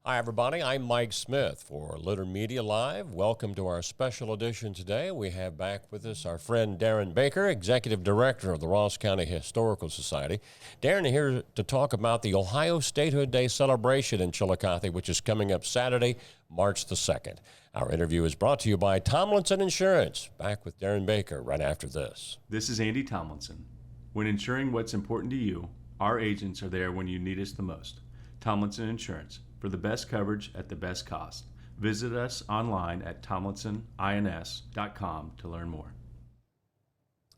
Hi, everybody. I'm Mike Smith for Litter Media Live. Welcome to our special edition today. We have back with us our friend Darren Baker, Executive Director of the Ross County Historical Society. Darren is here to talk about the Ohio Statehood Day celebration in Chillicothe, which is coming up Saturday, March the 2nd. Our interview is brought to you by Tomlinson Insurance. Back with Darren Baker right after this. This is Andy Tomlinson. When insuring what's important to you, our agents are there when you need us the most. Tomlinson Insurance, for the best coverage at the best cost. Visit us online at tomlinsons.com to learn more.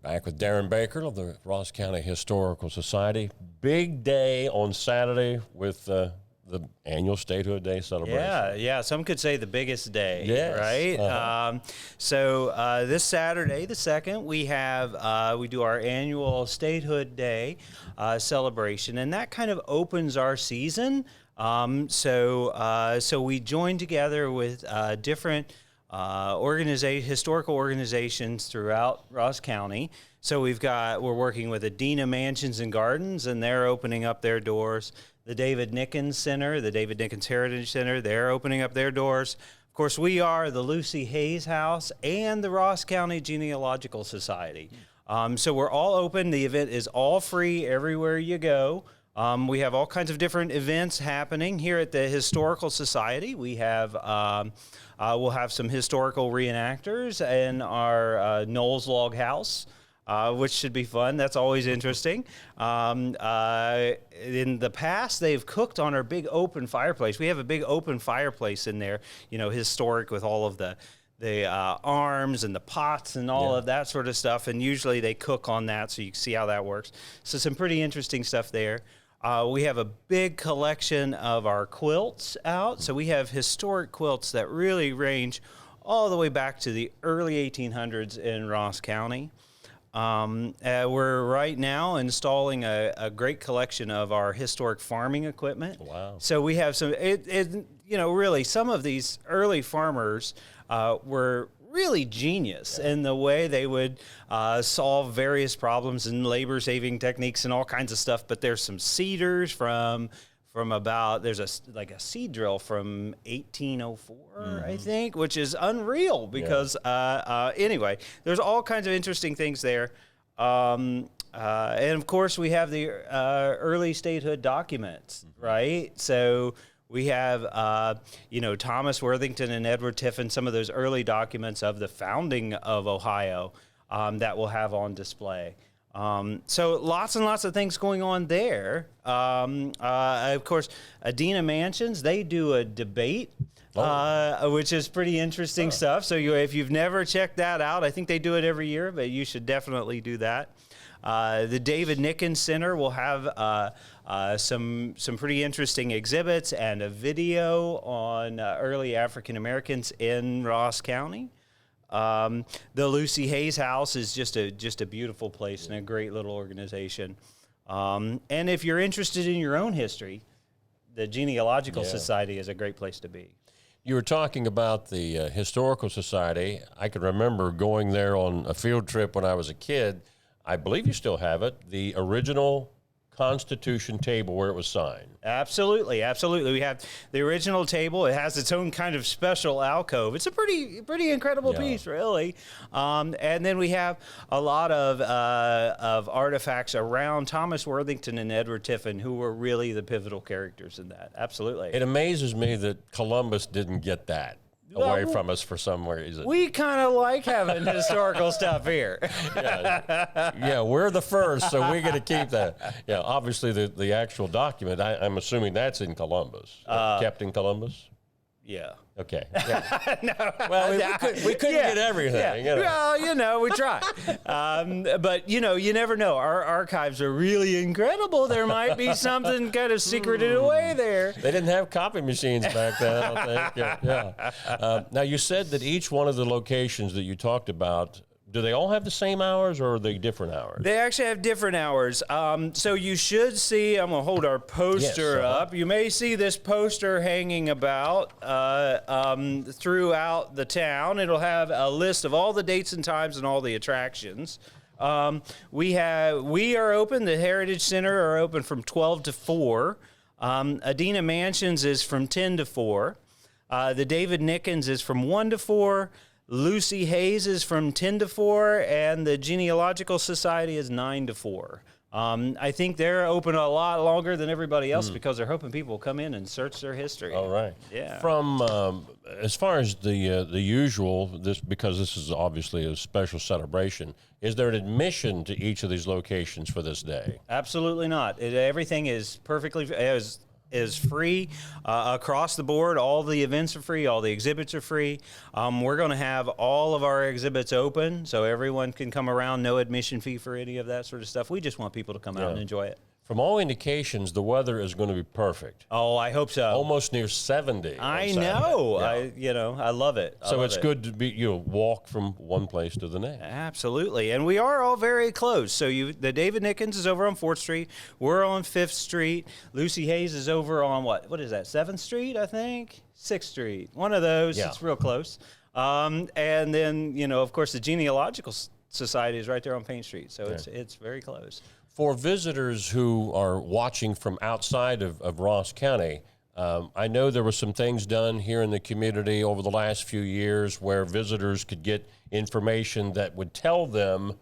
Back with Darren Baker of the Ross County Historical Society. Big day on Saturday with the annual Statehood Day celebration. Yeah. Some could say the biggest day, yes. right? Uh-huh. So this Saturday, the 2nd, we do our annual Statehood Day celebration, and that kind of opens our season. So we join together with different historical organizations throughout Ross County. So we're working with Adena Mansions and Gardens, and they're opening up their doors. The David Nickens Center, the David Nickens Heritage Center, they're opening up their doors. Of course, we are the Lucy Hayes House and the Ross County Genealogical Society. So we're all open. The event is all free everywhere you go. We have all kinds of different events happening here at the Historical Society. We have we'll have some historical reenactors in our Knowles Log House, which should be fun. That's always interesting. In the past, they've cooked on our big open fireplace. We have a big open fireplace in there, historic with all of the arms and the pots and all of that sort of stuff. And usually they cook on that, so you can see how that works. So some pretty interesting stuff there. We have a big collection of our quilts out. So we have historic quilts that really range all the way back to the early 1800s in Ross County. We're right now installing a great collection of our historic farming equipment. Wow. So we have some, really some of these early farmers were really genius in the way they would solve various problems and labor-saving techniques and all kinds of stuff. But there's some cedars from about, there's a seed drill from 1804, I think, which is unreal because, anyway, there's all kinds of interesting things there. And of course, we have the early statehood documents, right? So we have, Thomas Worthington and Edward Tiffin, some of those early documents of the founding of Ohio that we'll have on display. So lots and lots of things going on there. Of course, Adena Mansions, they do a debate, which is pretty interesting stuff. So if you've never checked that out, I think they do it every year, but you should definitely do that. The David Nickens Center will have some pretty interesting exhibits and a video on early African Americans in Ross County. The Lucy Hayes House is just a beautiful place and a great little organization. And if you're interested in your own history, the Genealogical Society is a great place to be. You were talking about the Historical Society. I can remember going there on a field trip when I was a kid. I believe you still have it, the original Constitution table where it was signed. Absolutely. We have the original table. It has its own kind of special alcove. It's a pretty incredible piece, really. And then we have a lot of artifacts around Thomas Worthington and Edward Tiffin, who were really the pivotal characters in that. Absolutely. It amazes me that Columbus didn't get that away from us for some reason. We kind of like having historical stuff here. Yeah, we're the first, so we got to keep that. Yeah, obviously the actual document, I'm assuming that's in Columbus, kept in Columbus? Yeah. Okay. Yeah. No. Well, we couldn't get everything. Yeah. Well, we try. But, you never know. Our archives are really incredible. There might be something kind of secreted away there. They didn't have copy machines back then, I don't think. Yeah. Now, you said that each one of the locations that you talked about, do they all have the same hours or are they different hours? They actually have different hours. So you should see, I'm going to hold our poster up. You may see this poster hanging about throughout the town. It'll have a list of all the dates and times and all the attractions. We are open. The Heritage Center are open from 12 to 4. Adena Mansions is from 10 to 4. The David Nickens is from 1 to 4. Lucy Hayes is from 10 to 4. And the Genealogical Society is 9 to 4. I think they're open a lot longer than everybody else because they're hoping people will come in and search their history. All right. Yeah. From as far as the usual, because this is obviously a special celebration, is there an admission to each of these locations for this day? Absolutely not. Everything is perfectly is free across the board. All the events are free. All the exhibits are free. We're going to have all of our exhibits open so everyone can come around. No admission fee for any of that sort of stuff. We just want people to come out and enjoy it. From all indications, the weather is going to be perfect. Oh, I hope so. Almost near 70. I know. I love it. So it's good to be walk from one place to the next. Absolutely, and we are all very close. So the David Nickens is over on 4th Street. We're on 5th Street. Lucy Hayes is over on what is that? 7th Street, I think. 6th Street. One of those. Yeah. It's real close. And then of course, the Genealogical Society is right there on Payne Street. So it's very close. For visitors who are watching from outside of Ross County, I know there were some things done here in the community over the last few years where visitors could get information that would tell them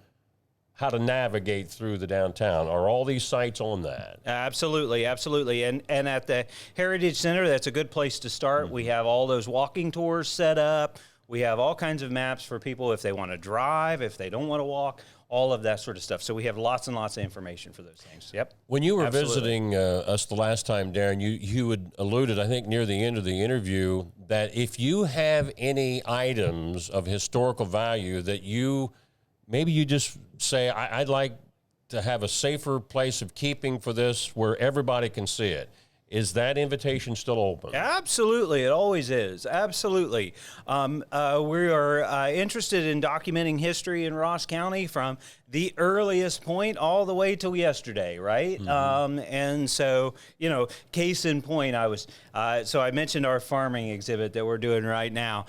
how to navigate through the downtown. Are all these sites on that? Absolutely, absolutely. And at the Heritage Center, that's a good place to start. We have all those walking tours set up. We have all kinds of maps for people if they want to drive, if they don't want to walk, all of that sort of stuff. So we have lots and lots of information for those things. Yep. When you were visiting us the last time, Darren, you had alluded, I think near the end of the interview, that if you have any items of historical value that maybe you just say, I'd like to have a safer place of keeping for this where everybody can see it. Is that invitation still open? Absolutely. It always is. Absolutely. We are interested in documenting history in Ross County from the earliest point all the way till yesterday, right? And so, case in point, so I mentioned our farming exhibit that we're doing right now.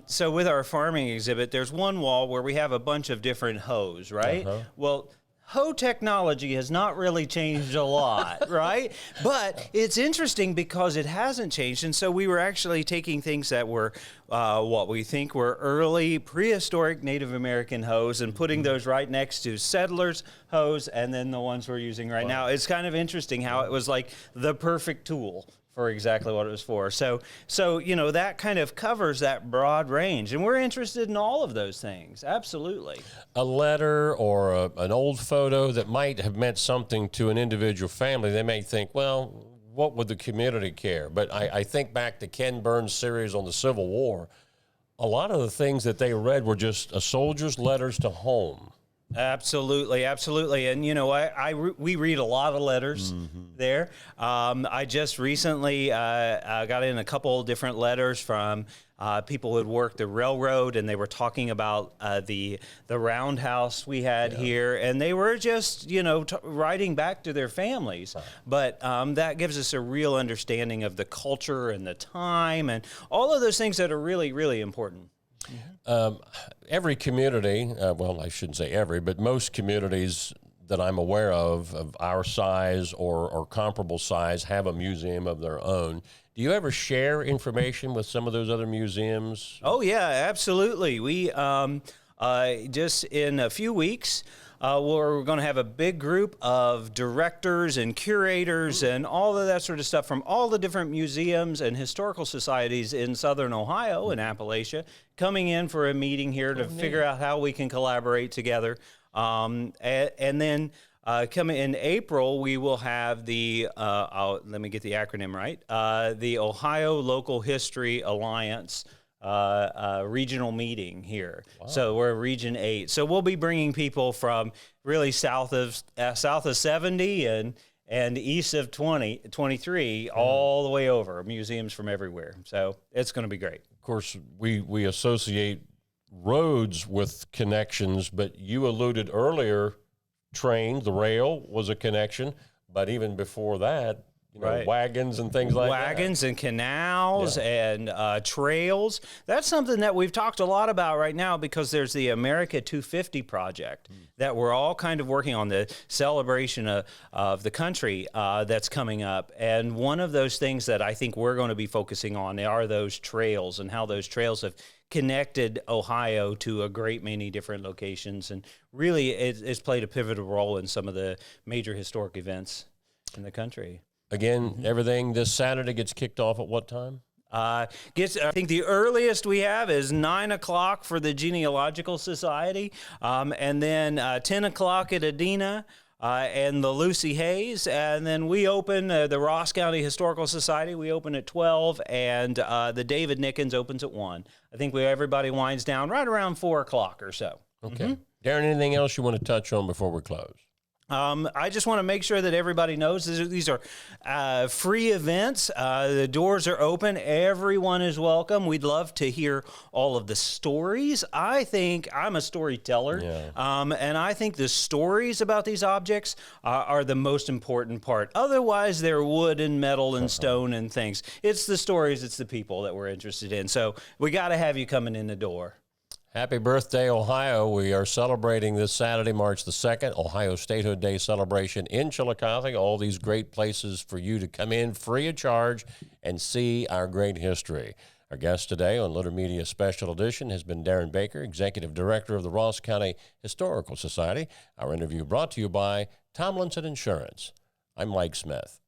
So with our farming exhibit, there's one wall where we have a bunch of different hoes, right? Well, hoe technology has not really changed a lot, right? But it's interesting because it hasn't changed. And so we were actually taking things that were what we think were early prehistoric Native American hoes and putting those right next to settlers' hoes and then the ones we're using right now. It's kind of interesting how it was like the perfect tool for exactly what it was for. So that kind of covers that broad range. And we're interested in all of those things. Absolutely. A letter or an old photo that might have meant something to an individual family, they may think, well, what would the community care? But I think back to Ken Burns' series on the Civil War. A lot of the things that they read were just a soldier's letters to home. Absolutely, absolutely. And we read a lot of letters there. I just recently got in a couple different letters from people who had worked the railroad, and they were talking about the roundhouse we had here, and they were just writing back to their families. But that gives us a real understanding of the culture and the time and all of those things that are really, really important. Every community, well, I shouldn't say every, but most communities that I'm aware of our size or comparable size have a museum of their own. Do you ever share information with some of those other museums? Oh, yeah, absolutely. We just in a few weeks, we're going to have a big group of directors and curators and all of that sort of stuff from all the different museums and historical societies in Southern Ohio and Appalachia coming in for a meeting here to figure out how we can collaborate together. And then coming in April, we will have let me get the acronym right, the Ohio Local History Alliance regional meeting here. Wow. So we're Region 8. So we'll be bringing people from really south of 70 and east of 23 all the way over, museums from everywhere. So it's going to be great. Of course, we associate roads with connections, but you alluded earlier, the rail was a connection, but even before that, Right. wagons and things like that. Wagons and canals and trails. That's something that we've talked a lot about right now because there's the America 250 project that we're all kind of working on, the celebration of the country that's coming up. And one of those things that I think we're going to be focusing on are those trails and how those trails have connected Ohio to a great many different locations. And really it's played a pivotal role in some of the major historic events in the country. Again, everything this Saturday gets kicked off at what time? I think the earliest we have is 9 o'clock for the Genealogical Society, and then 10 o'clock at Adena and the Lucy Hayes, and then we open the Ross County Historical Society. We open at 12, and the David Nickens opens at 1. I think everybody winds down right around 4 o'clock or so. Okay. Darren, anything else you want to touch on before we close? I just want to make sure that everybody knows these are free events. The doors are open. Everyone is welcome. We'd love to hear all of the stories. I think I'm a storyteller, and I think the stories about these objects are the most important part. Otherwise, they're wood and metal and stone and things. It's the stories, it's the people that we're interested in. So we got to have you coming in the door. Happy birthday, Ohio. We are celebrating this Saturday, March the 2nd, Ohio Statehood Day celebration in Chillicothe. All these great places for you to come in free of charge and see our great history. Our guest today on Litter Media Special Edition has been Darren Baker, Executive Director of the Ross County Historical Society. Our interview brought to you by Tomlinson Insurance. I'm Mike Smith.